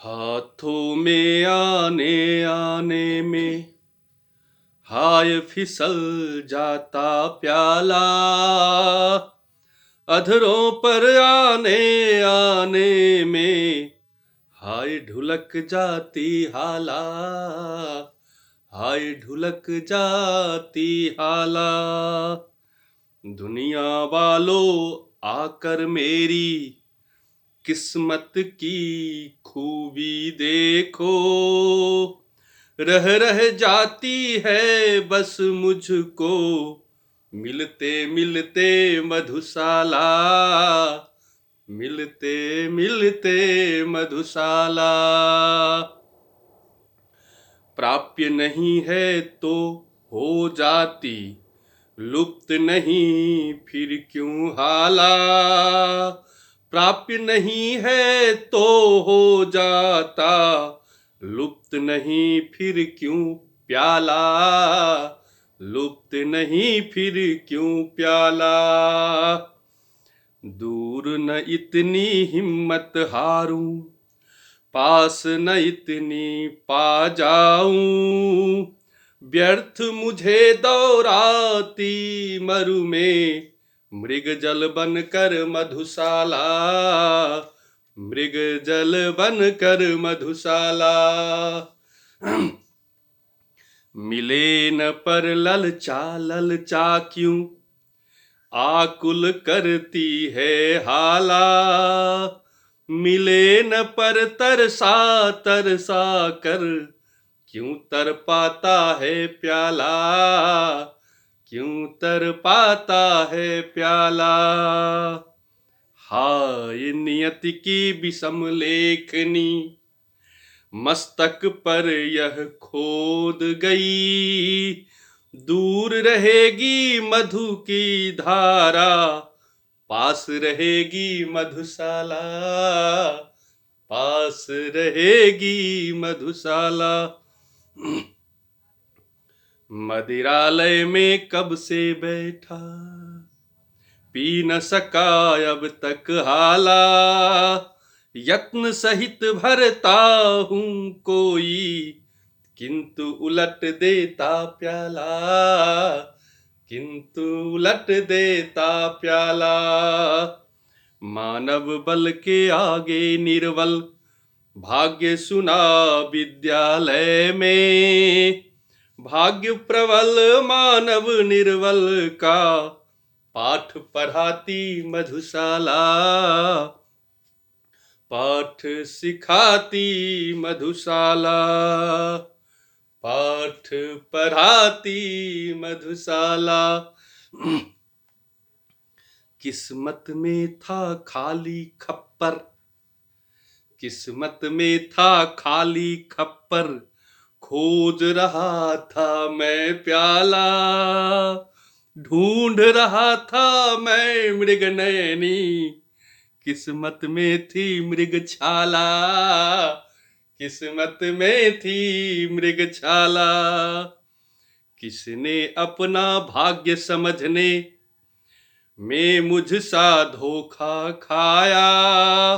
हाथों में आने आने में हाय फिसल जाता प्याला। अधरों पर आने आने में हाय ढुलक जाती हाला। हाय ढुलक जाती हाला। दुनिया वालों आकर मेरी किस्मत की खूबी देखो। रह जाती है बस मुझको मिलते मिलते मधुशाला। मिलते मिलते मधुशाला। प्राप्य नहीं है तो हो जाती, लुप्त नहीं फिर क्यों हाला। प्राप्य नहीं है तो हो जाता, लुप्त नहीं फिर क्यों प्याला। लुप्त नहीं फिर क्यों प्याला। दूर न इतनी हिम्मत हारूं, पास न इतनी पा जाऊं। व्यर्थ मुझे दौराती मरु में मृग जल बनकर मधुशाला। मृग जल बनकर मधुशाला। मिले न पर ललचा क्यों आकुल करती है हाला। मिले न पर तरसा कर क्यों तर पाता है प्याला। क्यों तर पाता है प्याला। हाय नियति की विषम लेखनी मस्तक पर यह खोद गई। दूर रहेगी मधु की धारा, पास रहेगी मधुशाला। पास रहेगी मधुशाला। मदिरालय में कब से बैठा, पी न सका अब तक हाला। यत्न सहित भरता हूँ कोई, किंतु उलट देता प्याला। किंतु उलट देता प्याला। मानव बल के आगे निर्बल, भाग्य सुना विद्यालय में। भाग्य प्रबल मानव निर्बल का, पाठ पढ़ाती मधुशाला। पाठ सिखाती मधुशाला। पाठ पढ़ाती मधुशाला। किस्मत में था खाली खप्पर, किस्मत में था खाली खप्पर। खोज रहा था मैं प्याला, ढूंढ रहा था मैं मृग नयनी। किस्मत में थी मृग छाला, किस्मत में थी मृग छाला। किसने अपना भाग्य समझने में मुझसा धोखा खाया।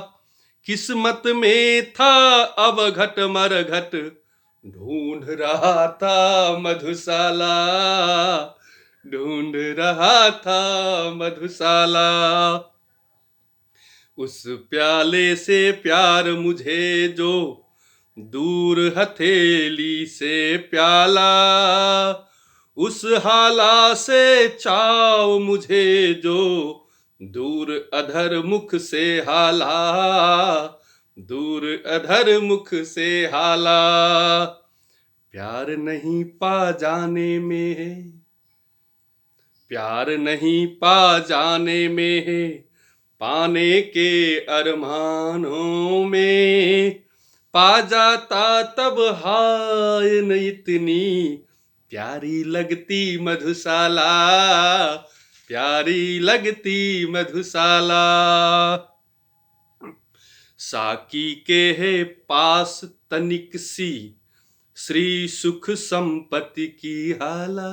किस्मत में था अब घट मरघट, ढूंढ रहा था मधुशाला। ढूंढ रहा था मधुशाला। उस प्याले से प्यार मुझे जो दूर हथेली से प्याला। उस हाला से चाव मुझे जो दूर अधर मुख से हाला। दूर अधर मुख से हाला। प्यार नहीं पा जाने में है, प्यार नहीं पा जाने में है, पाने के अरमानों में। पा जाता तब हाय न इतनी प्यारी लगती मधुशाला। प्यारी लगती मधुशाला। साकी के है पास तनिक सी श्री सुख संपत्ति की हाला।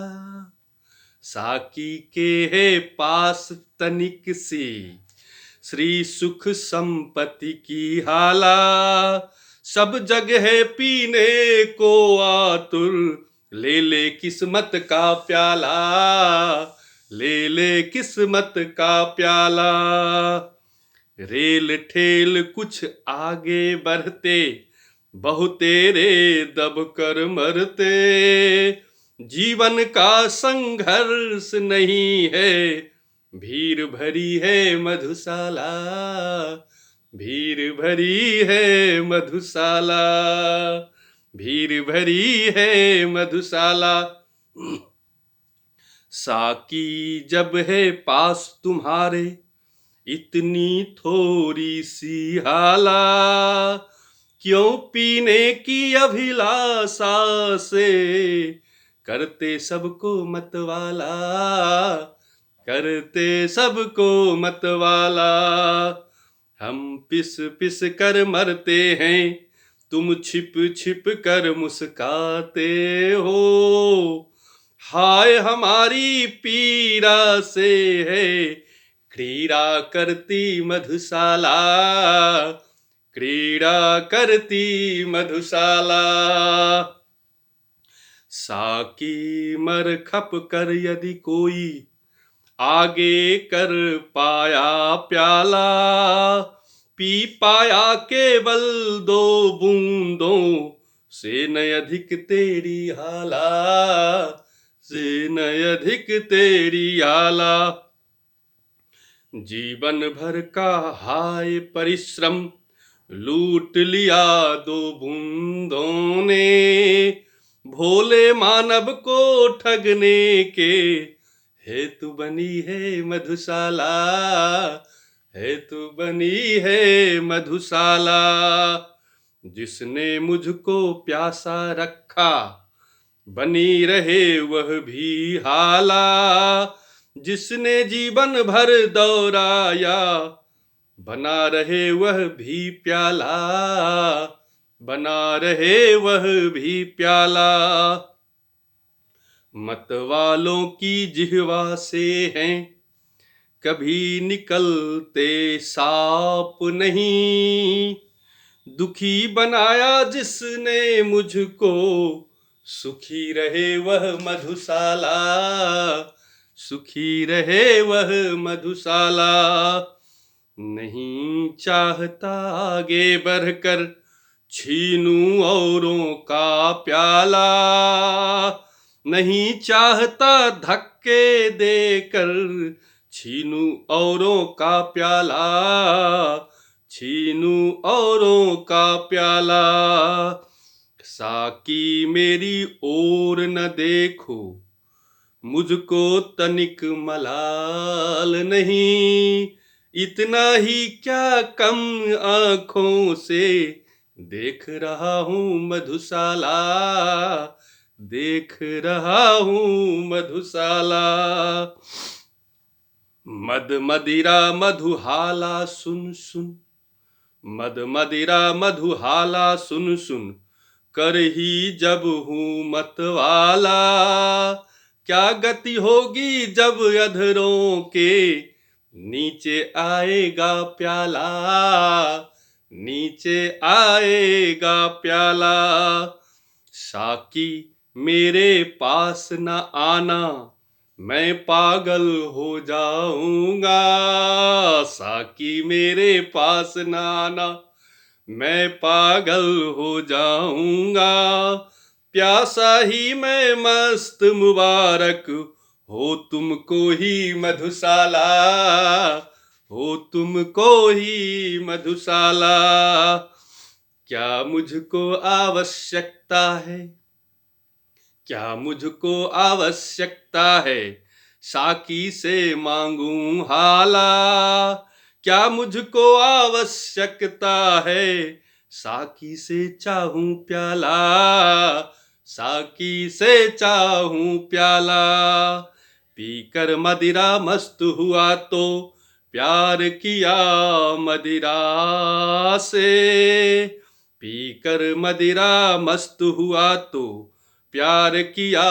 साकी के है पास तनिक सी श्री सुख संपत्ति की हाला। सब जग है पीने को आतुर, ले ले किस्मत का प्याला, ले ले किस्मत का प्याला। रेल ठेल कुछ आगे बढ़ते, बहुतेरे दब कर मरते। जीवन का संघर्ष नहीं है, भीड़ भरी है मधुशाला, भीड़ भरी है मधुशाला, भीड़ भरी है मधुशाला। साकी जब है पास तुम्हारे, इतनी थोड़ी सी हाला, क्यों पीने की अभिलाषा से करते सबको मतवाला, करते सबको मतवाला। हम पिस पिस कर मरते हैं, तुम छिप छिप कर मुस्काते हो। हाय हमारी पीड़ा से है क्रीड़ा करती मधुशाला, क्रीड़ा करती मधुशाला। साकी मर खप कर यदि कोई आगे कर पाया प्याला, पी पाया केवल 2 बूंदों से न अधिक तेरी हाला, से न अधिक तेरी हाला। जीवन भर का हाय परिश्रम लूट लिया 2 बूंदों ने, भोले मानव को ठगने के हेतु बनी है मधुशाला, हेतु बनी है मधुशाला। जिसने मुझको प्यासा रखा, बनी रहे वह भी हाला, जिसने जीवन भर दौड़ाया, बना रहे वह भी प्याला, बना रहे वह भी प्याला। मत वालों की जिह्वा से हैं कभी निकलते सांप नहीं, दुखी बनाया जिसने मुझको, सुखी रहे वह मधुशाला, सुखी रहे वह मधुशाला। नहीं चाहता आगे बढ़कर छीनूं औरों का प्याला, नहीं चाहता धक्के देकर छीनूं औरों का प्याला, छीनूं औरों का प्याला। साकी मेरी ओर न देखो, मुझको तनिक मलाल नहीं, इतना ही क्या कम आँखों से देख रहा हूँ मधुशाला, देख रहा हूँ मधुशाला। मद मदिरा मधुहाला सुन सुन, मद मदिरा मधुहाला सुन सुन, कर ही जब हूँ मतवाला। क्या गति होगी जब अधरों के नीचे आएगा प्याला, नीचे आएगा प्याला। साकी मेरे पास न आना, मैं पागल हो जाऊंगा, साकी मेरे पास न आना, मैं पागल हो जाऊंगा। प्यासा ही मैं मस्त मुबारक, हो तुमको ही मधुशाला, हो तुमको ही मधुशाला। क्या मुझको आवश्यकता है, क्या मुझको आवश्यकता है, साकी से मांगूं हाला। क्या मुझको आवश्यकता है, साकी से चाहूं प्याला, साकी से चाहूं प्याला। पीकर मदिरा मस्त हुआ तो प्यार किया मदिरा से, पीकर मदिरा मस्त हुआ तो प्यार किया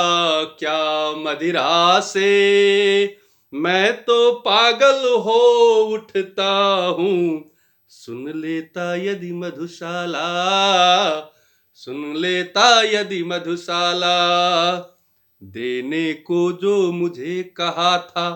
क्या मदिरा से। मैं तो पागल हो उठता हूँ सुन लेता यदि मधुशाला, सुन लेता यदि मधुशाला, देने को जो मुझे कहा था,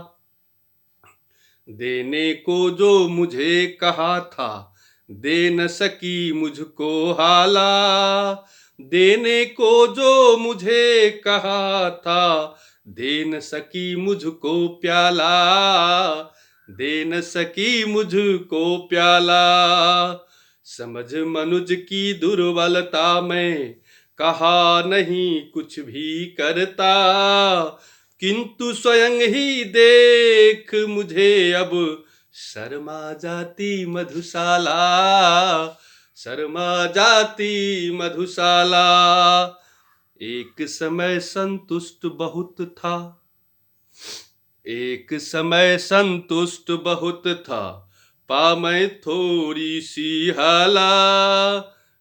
देने को जो मुझे कहा था, दे न सकी मुझको हाला, देने को जो मुझे कहा था, दे न सकी मुझको प्याला, दे न सकी मुझको प्याला। समझ मनुज की दुर्बलता में कहा नहीं कुछ भी करता, किंतु स्वयं ही देख मुझे अब शर्मा जाती मधुशाला, शर्मा जाती मधुशाला। एक समय संतुष्ट बहुत था, एक समय संतुष्ट बहुत था, पा मैं थोड़ी सी हाला,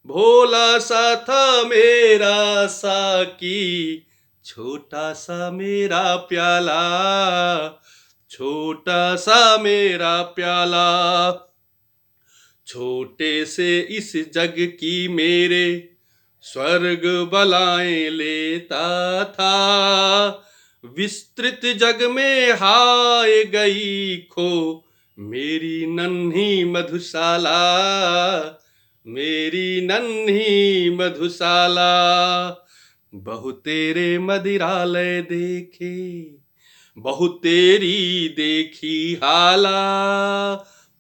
भोला सा था मेरा साकी, छोटा सा मेरा प्याला, छोटा सा मेरा प्याला। छोटे से इस जग की मेरे स्वर्ग बलाएं लेता था, विस्तृत जग में हाय गई खो मेरी नन्ही मधुशाला, मेरी नन्ही मधुशाला। बहु तेरे मदिरालय देखे, बहु तेरी देखी हाला,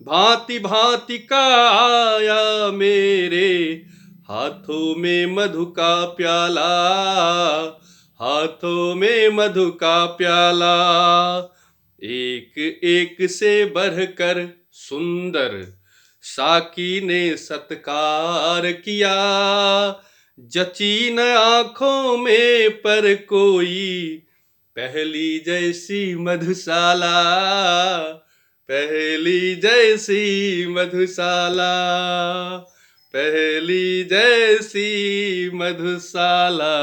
भांति भांति का आया मेरे हाथों में मधु का प्याला, हाथों में मधु का प्याला। एक एक से बढ़कर सुंदर साकी ने सत्कार किया, जची न आंखों में पर कोई पहली जैसी मधुशाला, पहली जैसी मधुशाला, पहली जैसी मधुशाला।